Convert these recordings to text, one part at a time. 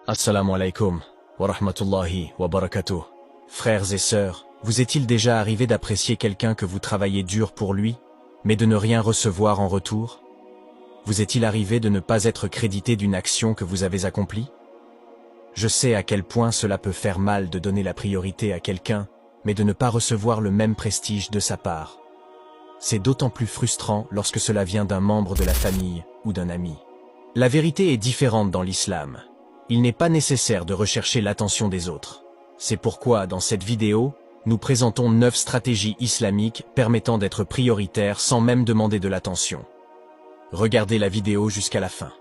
Assalamu alaikum wa rahmatullahi wa barakatuh. Frères et sœurs, vous est-il déjà arrivé d'apprécier quelqu'un que vous travaillez dur pour lui, mais de ne rien recevoir en retour? Vous est-il arrivé de ne pas être crédité d'une action que vous avez accomplie? Je sais à quel point cela peut faire mal de donner la priorité à quelqu'un, mais de ne pas recevoir le même prestige de sa part. C'est d'autant plus frustrant lorsque cela vient d'un membre de la famille ou d'un ami. La vérité est différente dans l'islam. Il n'est pas nécessaire de rechercher l'attention des autres. C'est pourquoi, dans cette vidéo, nous présentons 9 stratégies islamiques permettant d'être prioritaire sans même demander de l'attention. Regardez la vidéo jusqu'à la fin.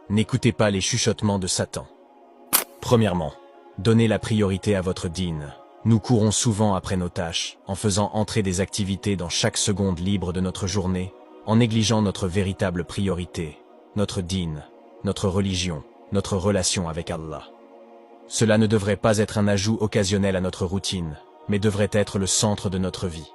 N'écoutez pas les chuchotements de Satan. Premièrement, donnez la priorité à votre dîn. Nous courons souvent après nos tâches, en faisant entrer des activités dans chaque seconde libre de notre journée, en négligeant notre véritable priorité, notre dîn, notre religion, notre relation avec Allah. Cela ne devrait pas être un ajout occasionnel à notre routine, mais devrait être le centre de notre vie.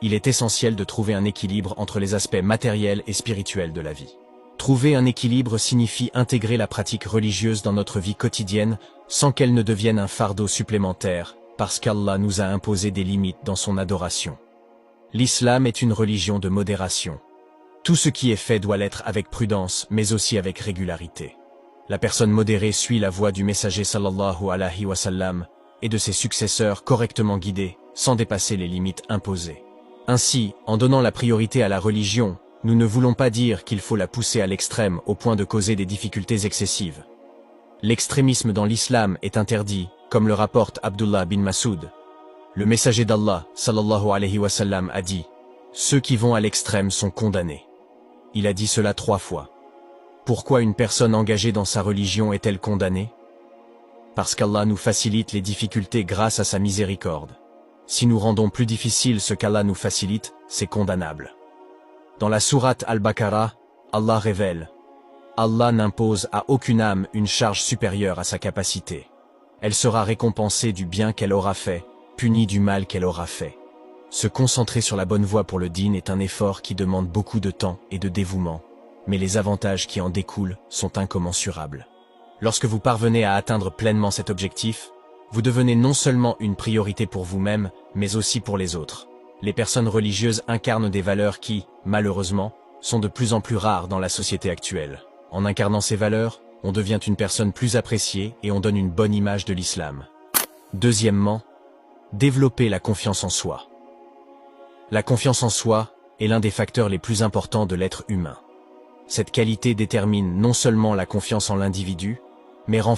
Il est essentiel de trouver un équilibre entre les aspects matériels et spirituels de la vie. Trouver un équilibre signifie intégrer la pratique religieuse dans notre vie quotidienne sans qu'elle ne devienne un fardeau supplémentaire, parce qu'Allah nous a imposé des limites dans son adoration. L'islam est une religion de modération. Tout ce qui est fait doit l'être avec prudence, mais aussi avec régularité. La personne modérée suit la voie du messager sallallahu alayhi wa sallam et de ses successeurs correctement guidés, sans dépasser les limites imposées. Ainsi, en donnant la priorité à la religion, nous ne voulons pas dire qu'il faut la pousser à l'extrême au point de causer des difficultés excessives. L'extrémisme dans l'islam est interdit, comme le rapporte Abdullah bin Masoud. Le messager d'Allah, sallallahu alayhi wa sallam, a dit « Ceux qui vont à l'extrême sont condamnés ». Il a dit cela 3 fois. Pourquoi une personne engagée dans sa religion est-elle condamnée? Parce qu'Allah nous facilite les difficultés grâce à sa miséricorde. Si nous rendons plus difficile ce qu'Allah nous facilite, c'est condamnable. Dans la sourate Al-Baqarah, Allah révèle « Allah n'impose à aucune âme une charge supérieure à sa capacité. Elle sera récompensée du bien qu'elle aura fait, punie du mal qu'elle aura fait. » Se concentrer sur la bonne voie pour le dîn est un effort qui demande beaucoup de temps et de dévouement, mais les avantages qui en découlent sont incommensurables. Lorsque vous parvenez à atteindre pleinement cet objectif, vous devenez non seulement une priorité pour vous-même, mais aussi pour les autres. Les personnes religieuses incarnent des valeurs qui, malheureusement, sont de plus en plus rares dans la société actuelle. En incarnant ces valeurs, on devient une personne plus appréciée et on donne une bonne image de l'islam. Deuxièmement, développer la confiance en soi. La confiance en soi est l'un des facteurs les plus importants de l'être humain. Cette qualité détermine non seulement la confiance en l'individu, mais renforce